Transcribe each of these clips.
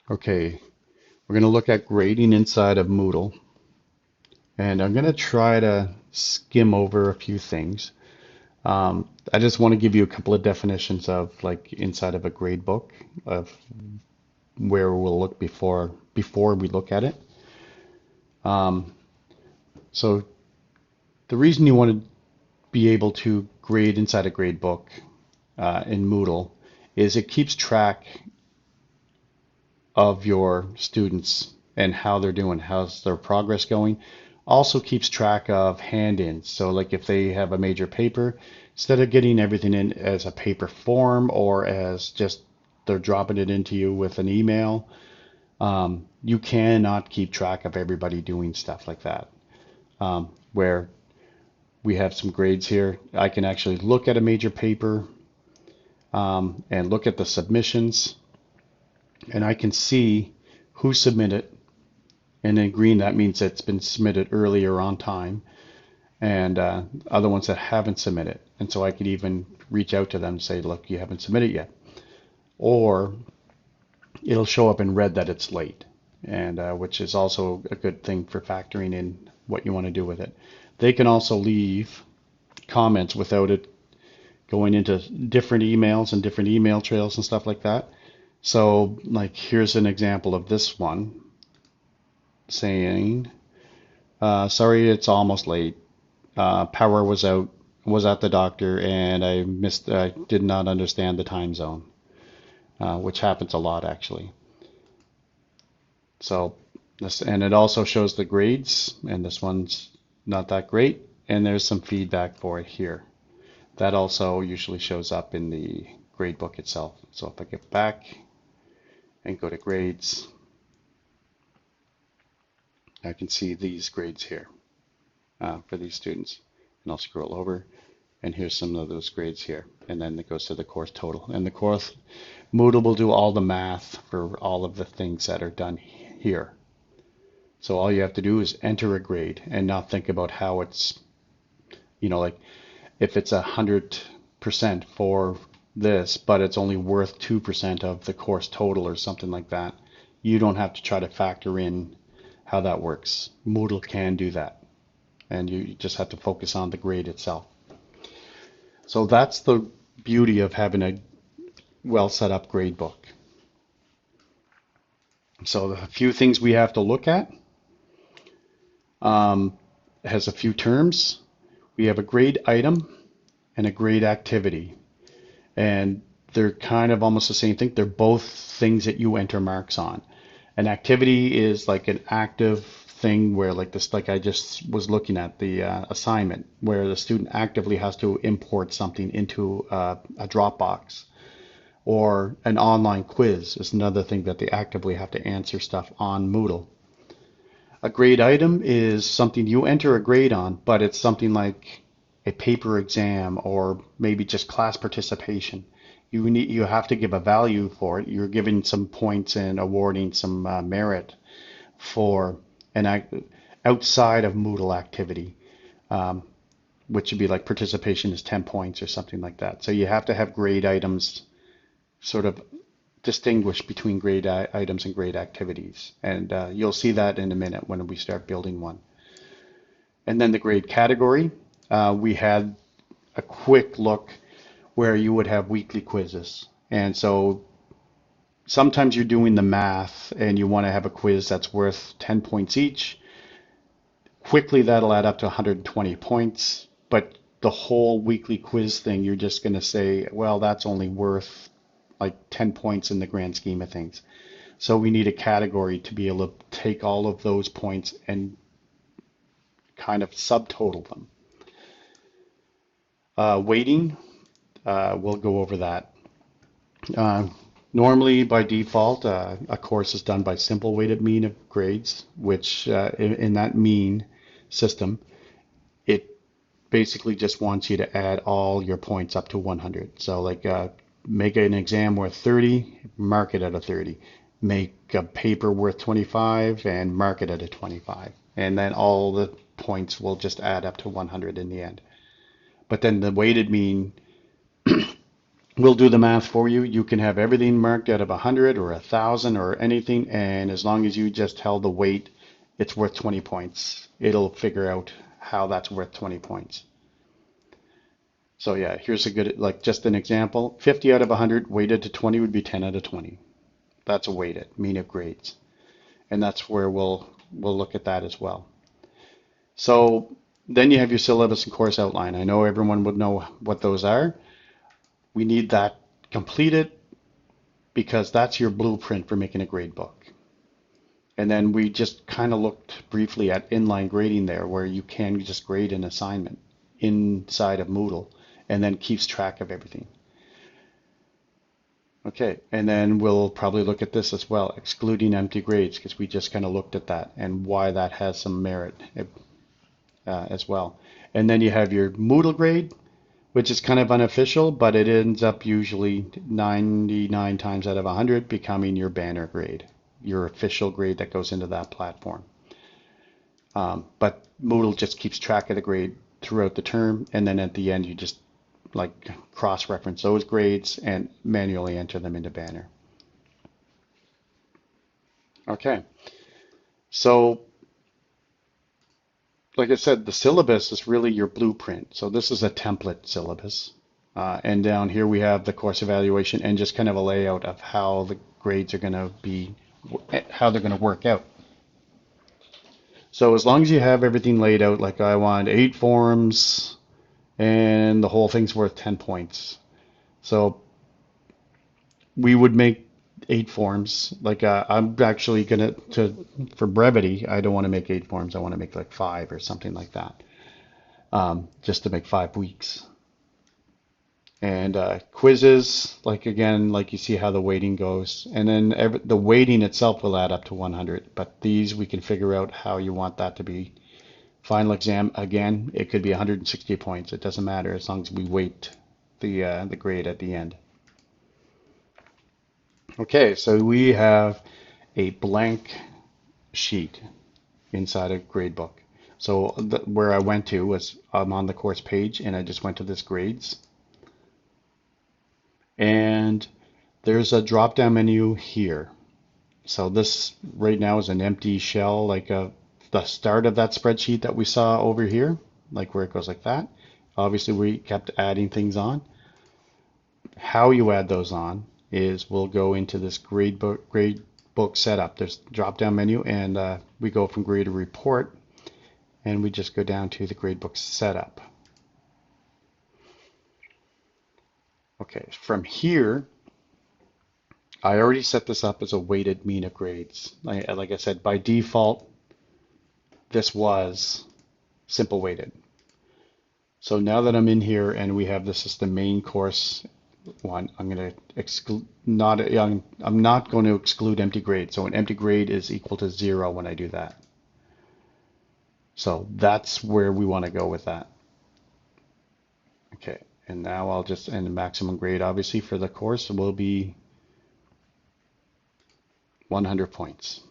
Okay, we're going to look at grading inside of Moodle, and I'm going to try to skim over a few things. I just want to give you a couple of definitions of like inside of a grade book of where we'll look before we look at it. Um, so the reason you want to be able to grade inside a grade book in Moodle is it keeps track of your students and how they're doing, how's their progress going. Also keeps track of hand-ins. So like if they have a major paper, instead of getting everything in as a paper form or as just they're dropping it into you with an email, you cannot keep track of everybody doing stuff like that. Where we have some grades here, I can actually look at a major paper and look at the submissions, and I can see who submitted. And in green, that means it's been submitted earlier on time, and other ones that haven't submitted. And so I could even reach out to them and say, look, you haven't submitted yet. Or it'll show up in red that it's late, and which is also a good thing for factoring in what you want to do with it. They can also leave comments without it going into different emails and different email trails and stuff like that. So, like, here's an example of this one saying, sorry, it's almost late. Power was out, was at the doctor, and I did not understand the time zone, which happens a lot actually. So this, and it also shows the grades, and this one's not that great, and there's some feedback for it here. That also usually shows up in the gradebook itself. So if I get back and go to grades, I can see these grades here for these students. And I'll scroll over, and here's some of those grades here. And then it goes to the course total. And the course, Moodle will do all the math for all of the things that are done here. So all you have to do is enter a grade and not think about how it's, like if it's 100% for this, but it's only worth 2% of the course total or something like that. You don't have to try to factor in how that works. Moodle can do that, and you just have to focus on the grade itself. So that's the beauty of having a well set up grade book. So a few things we have to look at. It has a few terms. We have a grade item and a grade activity, and they're kind of almost the same thing. They're both things that you enter marks on. An activity is like an active thing where like this, like I just was looking at the assignment where the student actively has to import something into a Dropbox, or an online quiz is another thing that they actively have to answer stuff on Moodle. A grade item is something you enter a grade on, but it's something like a paper exam or maybe just class participation. You have to give a value for it. You're giving some points and awarding some merit for an outside of Moodle activity, which would be like participation is 10 points or something like that. So you have to have grade items sort of distinguish between grade items and grade activities. And you'll see that in a minute when we start building one. And then the grade category, we had a quick look where you would have weekly quizzes. And so sometimes you're doing the math and you want to have a quiz that's worth 10 points each. Quickly, that'll add up to 120 points. But the whole weekly quiz thing, you're just going to say, well, that's only worth like 10 points in the grand scheme of things. So we need a category to be able to take all of those points and kind of subtotal them. Weighting, we'll go over that. Normally, by default, a course is done by simple weighted mean of grades, which in that mean system, it basically just wants you to add all your points up to 100. So like make an exam worth 30, mark it at a 30. Make a paper worth 25 and mark it at a 25. And then all the points will just add up to 100 in the end. But then the weighted mean we'll do the math for you. You can have everything marked out of 100 or 1,000 or anything, and as long as you just tell the weight, it's worth 20 points. It'll figure out how that's worth 20 points. So yeah, here's a good, like just an example. 50 out of 100 weighted to 20 would be 10 out of 20. That's a weighted, mean of grades. And that's where we'll look at that as well. So then you have your syllabus and course outline. I know everyone would know what those are. We need that completed because that's your blueprint for making a grade book. And then we just kind of looked briefly at inline grading there, where you can just grade an assignment inside of Moodle and then keeps track of everything. Okay, and then we'll probably look at this as well, excluding empty grades, because we just kind of looked at that and why that has some merit as well. And then you have your Moodle grade, which is kind of unofficial, but it ends up usually 99 times out of 100 becoming your banner grade, your official grade that goes into that platform. But Moodle just keeps track of the grade throughout the term, and then at the end you just like cross-reference those grades and manually enter them into Banner. Okay, so like I said, the syllabus is really your blueprint. So this is a template syllabus. And down here we have the course evaluation and just kind of a layout of how the grades are going to be, how they're going to work out. So as long as you have everything laid out, like I want 8 forms and the whole thing's worth 10 points. So we would make 8 forms. Like I'm actually gonna for brevity, I don't want to make 8 forms. I want to make like 5 or something like that, just to make 5 weeks. And quizzes, like again, like you see how the weighting goes, and then the weighting itself will add up to 100. But these we can figure out how you want that to be. Final exam, again, it could be 160 points. It doesn't matter as long as we weight the grade at the end. Okay, so we have a blank sheet inside a gradebook. So where I went to was I'm on the course page and I just went to this grades. And there's a drop down menu here. So this right now is an empty shell, like the start of that spreadsheet that we saw over here, like where it goes like that. Obviously we kept adding things on. How you add those on is we'll go into this gradebook setup. There's a drop down menu and we go from grade to report and we just go down to the gradebook setup. Okay, from here, I already set this up as a weighted mean of grades. Like I said, by default, this was simple weighted. So now that I'm in here and we have this as the main course one, I'm going to exclude, I'm not going to exclude empty grade. So an empty grade is equal to 0 when I do that. So that's where we want to go with that. Okay, and now I'll just, and the maximum grade obviously for the course will be 100 points.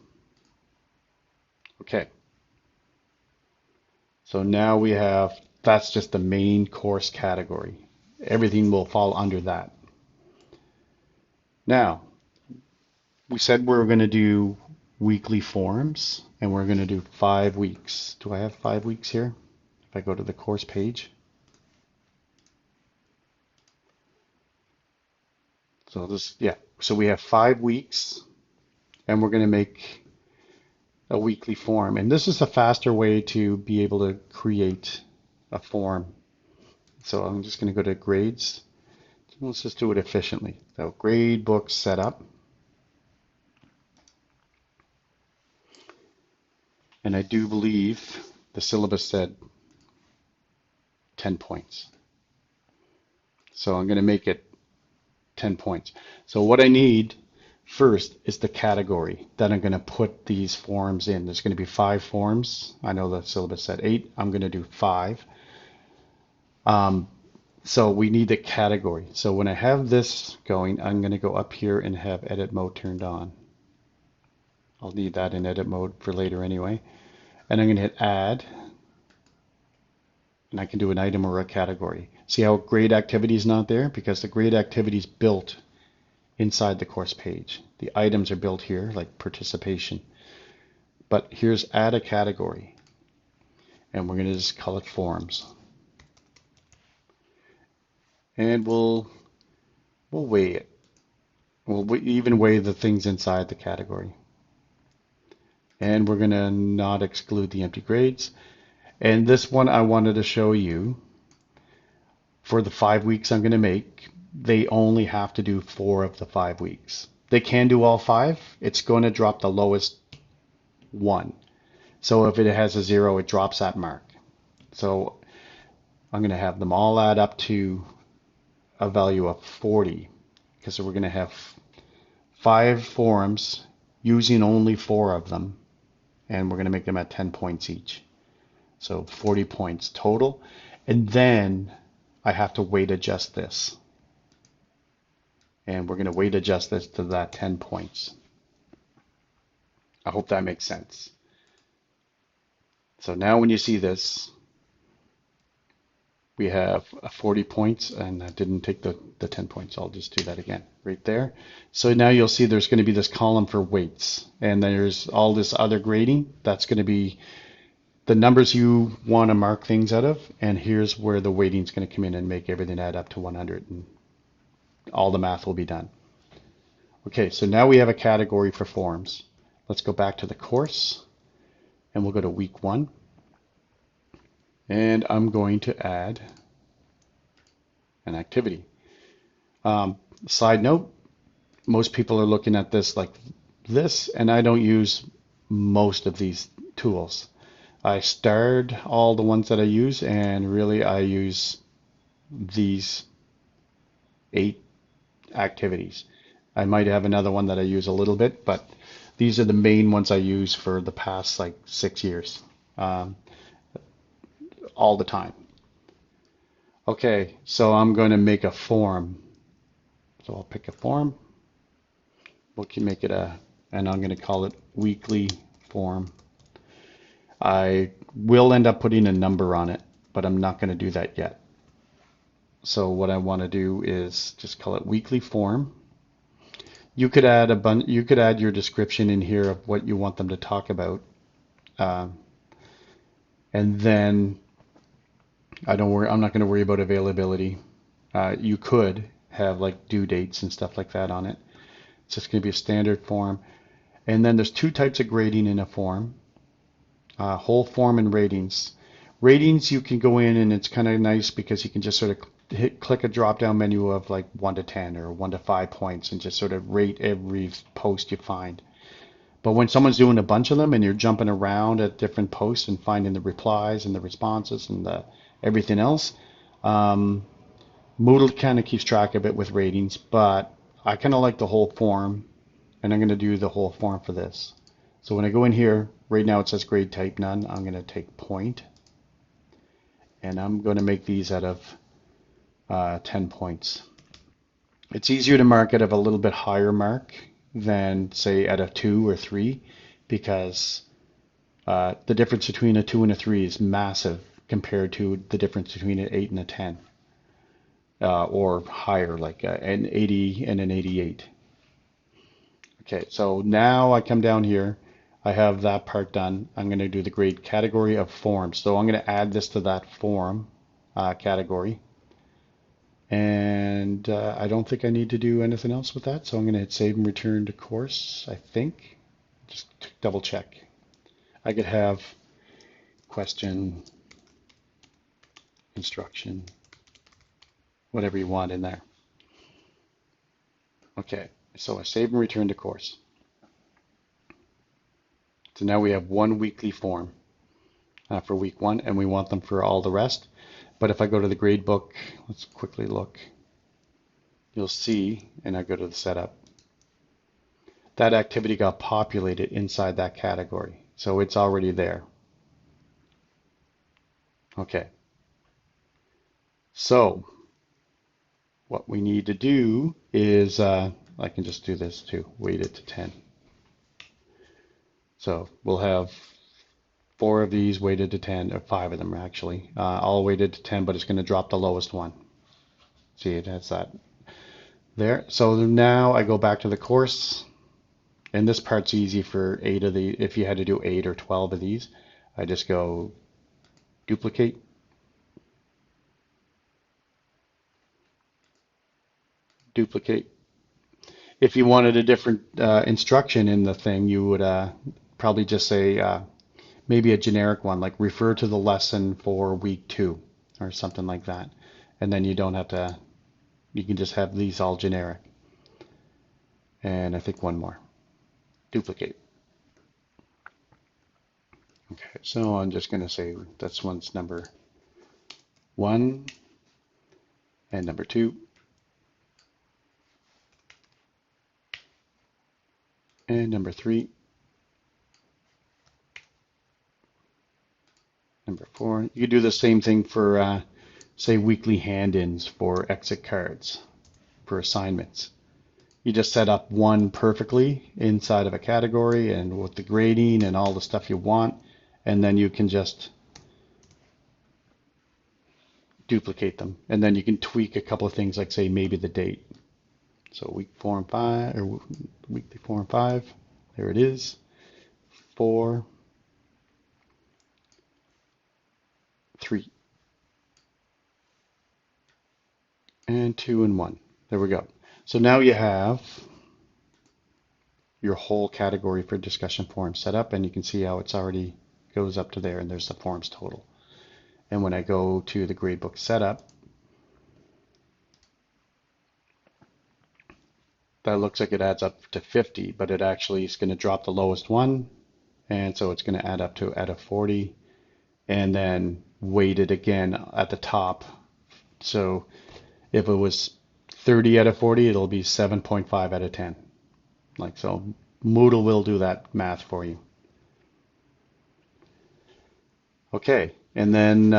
Okay. So now we have, that's just the main course category. Everything will fall under that. Now, we said we're going to do weekly forms and we're going to do 5 weeks. Do I have 5 weeks here? If I go to the course page. So this, yeah, so we have 5 weeks and we're going to make a weekly form. And this is a faster way to be able to create a form. So I'm just going to go to grades. Let's just do it efficiently. So gradebook setup. And I do believe the syllabus said 10 points. So I'm going to make it 10 points. So what I need first is the category that I'm going to put these forms in. There's going to be 5 forms. I know the syllabus said 8. I'm going to do 5. So we need the category. So when I have this going, I'm going to go up here and have edit mode turned on. I'll need that in edit mode for later anyway. And I'm going to hit add. And I can do an item or a category. See how grade activity is not there? Because the grade activity is built inside the course page. The items are built here, like participation. But here's add a category. And we're going to just call it forms. And we'll weigh it. We'll even weigh the things inside the category. And we're going to not exclude the empty grades. And this one I wanted to show you. For the 5 weeks I'm going to make, they only have to do 4 of the 5 weeks. They can do all 5. It's going to drop the lowest one. So if it has a 0, it drops that mark. So I'm going to have them all add up to a value of 40, because we're going to have 5 forums using only 4 of them, and we're going to make them at 10 points each. So 40 points total. And then I have to weight adjust this. And we're going to weight adjust this to that 10 points. I hope that makes sense. So now when you see this, we have 40 points, and I didn't take the 10 points. I'll just do that again right there. So now you'll see there's going to be this column for weights, and there's all this other grading. That's going to be the numbers you want to mark things out of, and here's where the weighting is going to come in and make everything add up to 100, and all the math will be done. Okay, so now we have a category for forms. Let's go back to the course, and we'll go to week 1. And I'm going to add an activity. Side note, most people are looking at this like this, and I don't use most of these tools. I starred all the ones that I use, and really I use these 8 activities. I might have another one that I use a little bit, but these are the main ones I use for the past like 6 years. All the time. Okay, so I'm going to make a form. So I'll pick a form. We can make it and I'm going to call it weekly form. I will end up putting a number on it, but I'm not going to do that yet. So what I want to do is just call it weekly form. You could add you could add your description in here of what you want them to talk about, and then I'm not going to worry about availability. You could have like due dates and stuff like that on it. It's just going to be a standard form. And then there's 2 types of grading in a form. Whole form and ratings. Ratings, you can go in and it's kind of nice because you can just sort of click a drop down menu of like 1 to 10 or 1 to 5 points and just sort of rate every post you find. But when someone's doing a bunch of them and you're jumping around at different posts and finding the replies and the responses and everything else, Moodle kind of keeps track of it with ratings, but I kind of like the whole form, and I'm going to do the whole form for this. So when I go in here, right now it says grade type none. I'm going to take point, and I'm going to make these out of 10 points. It's easier to mark out of a little bit higher mark than say out of 2 or 3, because the difference between a 2 and a 3 is massive compared to the difference between an 8 and a 10, or higher, like an 80 and an 88. Okay, so now I come down here. I have that part done. I'm going to do the grade category of forms. So I'm going to add this to that form category. And I don't think I need to do anything else with that. So I'm going to hit save and return to course, I think. Just double check. I could have question, instruction, whatever you want in there. Okay, so I save and return to course. So now we have 1 weekly form for week 1, and we want them for all the rest. But if I go to the gradebook, let's quickly look. You'll see, and I go to the setup, that activity got populated inside that category. So it's already there. Okay. So what we need to do is, I can just do this too, weight it to 10. So we'll have 4 of these weighted to 10, or 5 of them actually, all weighted to 10, but it's going to drop the lowest one. See, it has that there. So now I go back to the course, and this part's easy for 8 of the, if you had to do 8 or 12 of these, I just go duplicate, duplicate. If you wanted a different instruction in the thing, you would probably just say maybe a generic one, like refer to the lesson for week 2 or something like that. And then you don't have to, you can just have these all generic. And I think one more, duplicate. Okay, so I'm just going to say that's one's number 1 and number 2. And number 3, number 4. You could do the same thing for, say, weekly hand-ins for exit cards for assignments. You just set up one perfectly inside of a category and with the grading and all the stuff you want, and then you can just duplicate them. And then you can tweak a couple of things, like say maybe the date. So week 4 and 5, or weekly 4 and 5, there it is. 4, 3, and 2 and 1. There we go. So now you have your whole category for discussion forums set up, and you can see how it's already goes up to there, and there's the forums total. And when I go to the gradebook setup, that looks like it adds up to 50, but it actually is going to drop the lowest one, and so it's going to add up to out of 40, and then weight it again at the top. So if it was 30 out of 40, it'll be 7.5 out of 10. Like so, Moodle will do that math for you. Okay, and then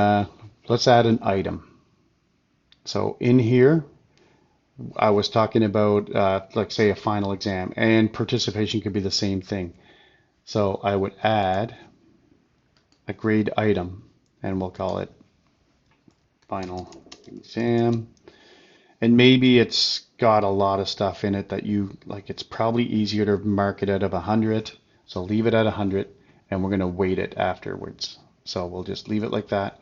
let's add an item. So in here, I was talking about, like say, a final exam, and participation could be the same thing. So I would add a grade item, and we'll call it final exam. And maybe it's got a lot of stuff in it that you like. It's probably easier to mark it out of 100. So leave it at 100, and we're going to weight it afterwards. So we'll just leave it like that.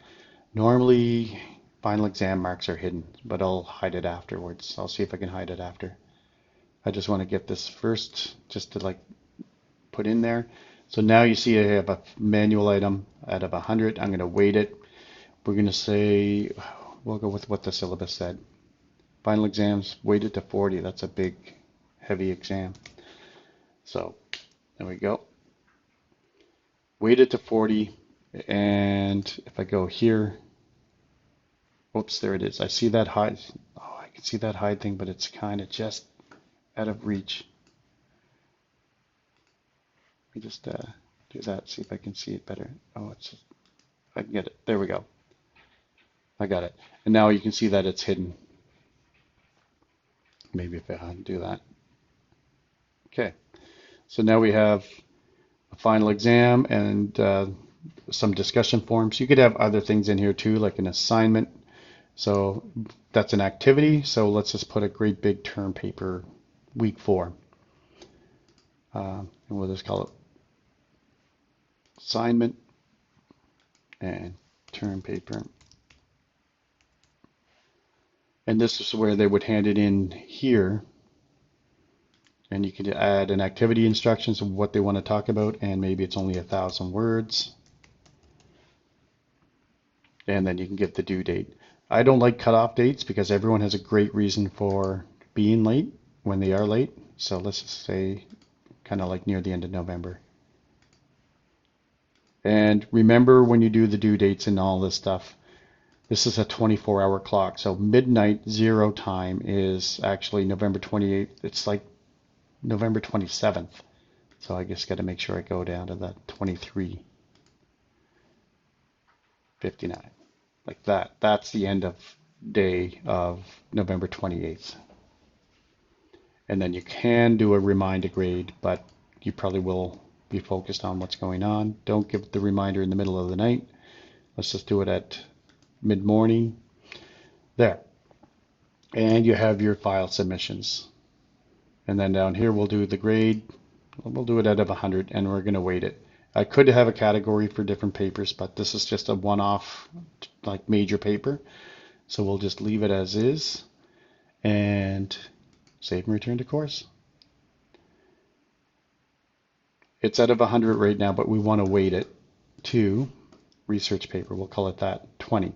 Normally, final exam marks are hidden, but I'll hide it afterwards. I'll see if I can hide it after. I just want to get this first, just to like put in there. So now you see I have a manual item out of 100. I'm going to weight it. We're going to say, we'll go with what the syllabus said. Final exams weighted to 40. That's a big, heavy exam. So there we go. Weighted to 40. And if I go here, oops, there it is. I see that hide. Oh, I can see that hide thing, but it's kind of just out of reach. Let me just do that, see if I can see it better. Oh, it's just, I can get it. There we go. I got it. And now you can see that it's hidden. Maybe if I do that. Okay. So now we have a final exam and some discussion forums. You could have other things in here too, like an assignment. So that's an activity. So let's just put a great big term paper, week 4. And we'll just call it assignment and term paper. And this is where they would hand it in here. And you can add an activity instructions of what they want to talk about, and maybe it's only 1,000 words. And then you can get the due date. I don't like cutoff dates because everyone has a great reason for being late when they are late. So let's just say kind of like near the end of November. And remember when you do the due dates and all this stuff, this is a 24-hour clock. So midnight 0 time is actually November 28th. It's like November 27th. So I just got to make sure I go down to the 23:59. Like that. That's the end of day of November 28th. And then you can do a remind to grade, but you probably will be focused on what's going on. Don't give the reminder in the middle of the night. Let's just do it at mid-morning. There. And you have your file submissions. And then down here we'll do the grade. We'll do it out of 100 and we're going to weight it. I could have a category for different papers, but this is just a one-off like major paper. So we'll just leave it as is and save and return to course. It's out of 100 right now, but we want to weight it to research paper. We'll call it that, 20.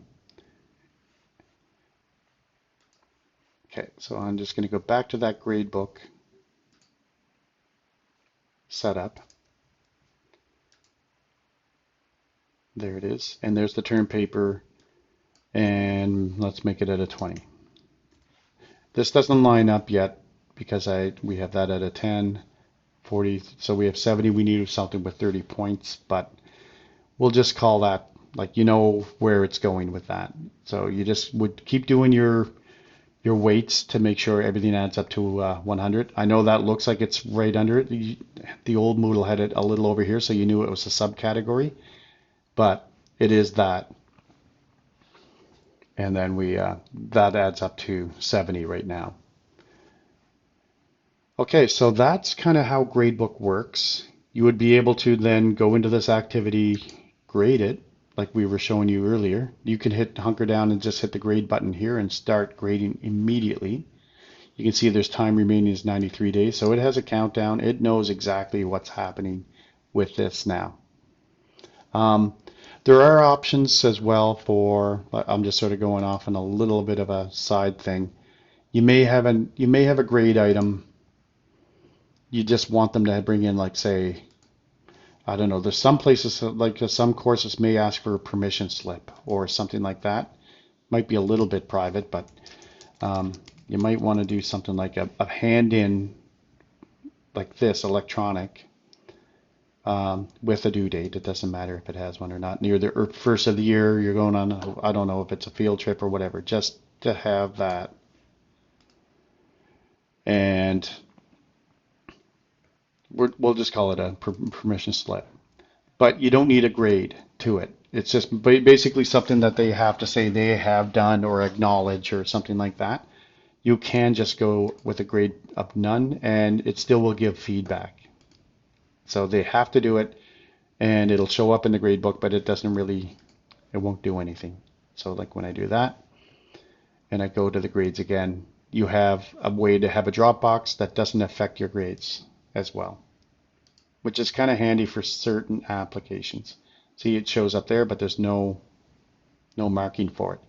Okay, so I'm just going to go back to that gradebook setup. There it is. And there's the term paper. And let's make it at a 20. This doesn't line up yet because we have that at a 10, 40. So we have 70. We need something with 30 points, but we'll just call that, like, you know where it's going with that. So you just would keep doing your weights to make sure everything adds up to 100. I know that looks like it's right under it. The old Moodle had it a little over here, so you knew it was a subcategory, but it is that. And then that adds up to 70 right now. Okay, so that's kind of how Gradebook works. You would be able to then go into this activity, grade it, like we were showing you earlier. You can hunker down and just hit the grade button here and start grading immediately. You can see there's time remaining is 93 days, so it has a countdown. It knows exactly what's happening with this now. There are options as well for, I'm just sort of going off on a little bit of a side thing. You may have a grade item. You just want them to bring in, like, say, I don't know, there's some places, like some courses may ask for a permission slip or something like that. Might be a little bit private, but you might want to do something like a hand-in, like this, electronic, with a due date. It doesn't matter if it has one or not. Near the first of the year, you're going on, I don't know if it's a field trip or whatever, just to have that. And we'll just call it a permission slip. But you don't need a grade to it. It's just basically something that they have to say they have done or acknowledge or something like that. You can just go with a grade of none and it still will give feedback. So they have to do it and it'll show up in the grade book, but it won't do anything. So like when I do that and I go to the grades again, you have a way to have a drop box that doesn't affect your grades as well, which is kind of handy for certain applications. See, it shows up there, but there's no marking for it.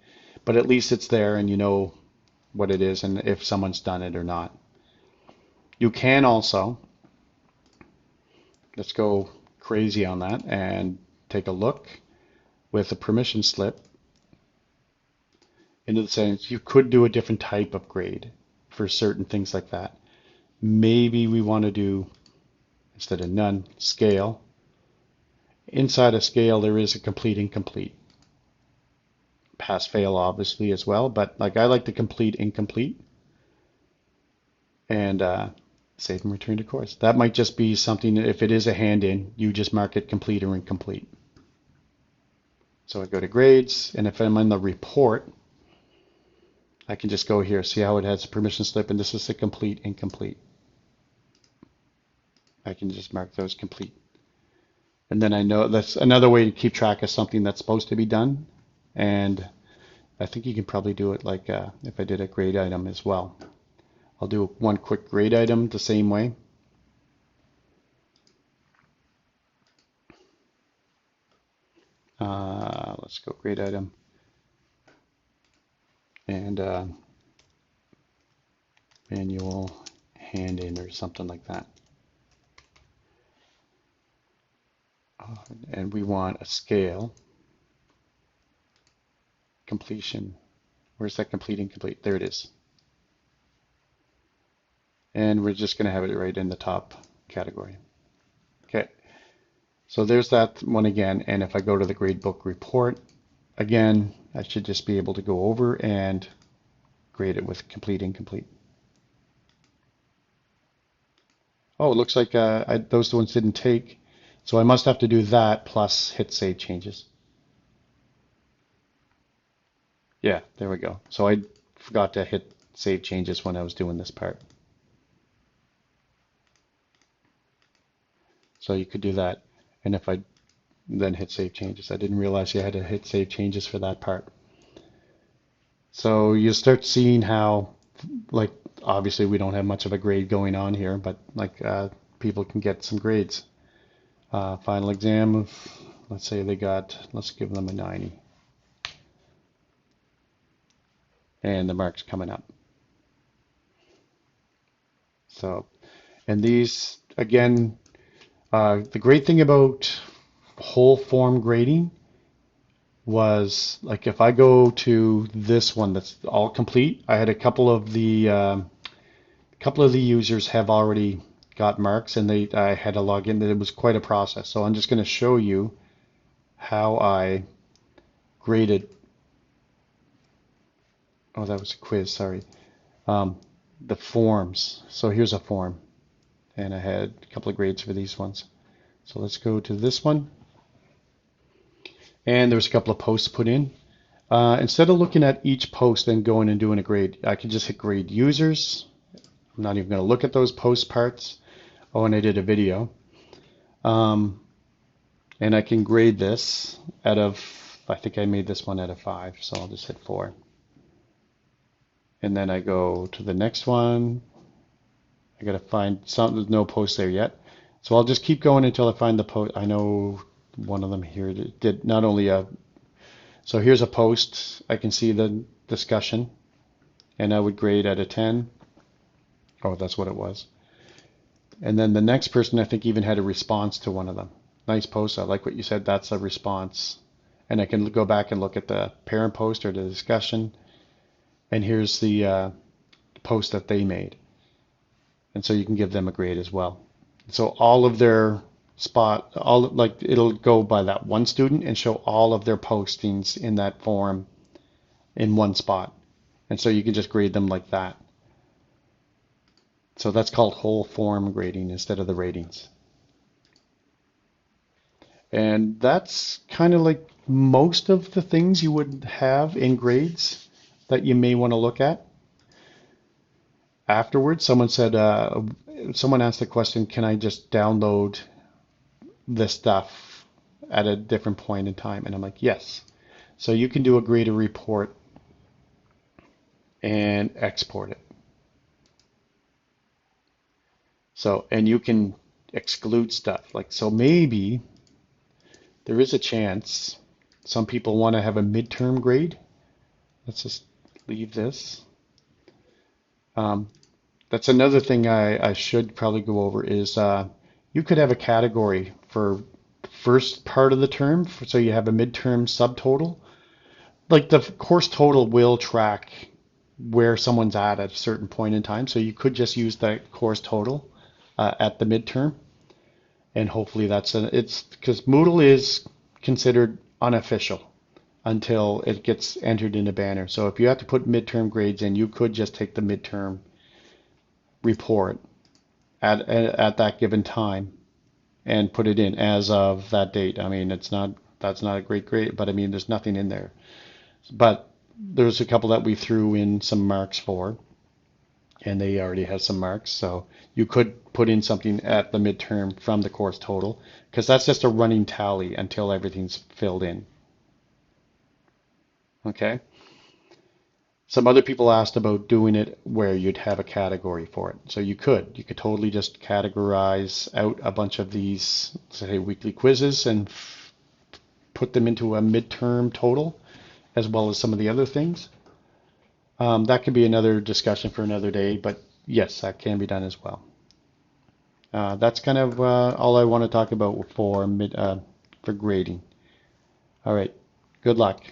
But at least it's there and you know what it is and if someone's done it or not. You can also, let's go crazy on that and take a look with a permission slip into the settings. You could do a different type of grade for certain things like that. Maybe we want to do, instead of none, scale. Inside of scale, there is a complete, incomplete. Pass, fail, obviously, as well, but like I like the complete, incomplete. And save and return to course. That might just be something, if it is a hand-in, you just mark it complete or incomplete. So I go to grades, and if I'm in the report, I can just go here, see how it has a permission slip, and this is the complete, incomplete. I can just mark those complete. And then I know that's another way to keep track of something that's supposed to be done. And I think you can probably do it like if I did a grade item as well. I'll do one quick grade item the same way. Let's go grade item. And manual hand-in or something like that. And we want a scale completion. Where's that complete, incomplete? There it is. And we're just going to have it right in the top category. Okay, so there's that one again. And if I go to the gradebook report, again, I should just be able to go over and grade it with complete, incomplete. Oh, it looks like those ones didn't take. So I must have to do that plus hit save changes. Yeah, there we go. So I forgot to hit save changes when I was doing this part. So you could do that. And if I then hit save changes, I didn't realize you had to hit save changes for that part. So you start seeing how, like, obviously we don't have much of a grade going on here, but like people can get some grades. Final exam, let's say they got, let's give them a 90. And the mark's coming up. So, and these, again, the great thing about whole form grading was, like, if I go to this one that's all complete, I had a couple of the users have already got marks, and I had to log in. It was quite a process. So I'm just going to show you how I graded. Oh, that was a quiz, sorry. The forms. So here's a form, and I had a couple of grades for these ones. So let's go to this one. And there's a couple of posts put in. Instead of looking at each post and going and doing a grade, I can just hit grade users. I'm not even going to look at those post parts. Oh, and I did a video. And I can grade this out of, I think I made this one out of 5, so I'll just hit 4. And then I go to the next one. I got to find some, there's no post there yet. So I'll just keep going until I find the post. I know one of them here did not only a, so here's a post. I can see the discussion, and I would grade at a 10. Oh, that's what it was. And then the next person, I think, even had a response to one of them. Nice post. I like what you said. That's a response. And I can go back and look at the parent post or the discussion. And here's the post that they made. And so you can give them a grade as well. So all of their like it'll go by that one student and show all of their postings in that form in one spot. And so you can just grade them like that. So that's called whole form grading instead of the ratings. And that's kind of like most of the things you would have in grades that you may want to look at. Afterwards, someone said, someone asked the question, can I just download this stuff at a different point in time? And I'm like, yes. So you can do a grader report and export it. So, and you can exclude stuff. Like, so maybe there is a chance some people want to have a midterm grade. Let's just leave this. That's another thing I should probably go over is you could have a category for first part of the term, so you have a midterm subtotal. Like the course total will track where someone's at a certain point in time, so you could just use that course total at the midterm, and hopefully it's because Moodle is considered unofficial until it gets entered in a banner. So if you have to put midterm grades in, you could just take the midterm report at that given time and put it in as of that date. I mean, that's not a great grade, but I mean, there's nothing in there. But there's a couple that we threw in some marks for, and they already have some marks. So you could put in something at the midterm from the course total, because that's just a running tally until everything's filled in. Okay. Some other people asked about doing it where you'd have a category for it. So you could totally just categorize out a bunch of these, say, weekly quizzes and put them into a midterm total, as well as some of the other things. That could be another discussion for another day, but yes, that can be done as well. That's kind of all I want to talk about for grading. All right, good luck.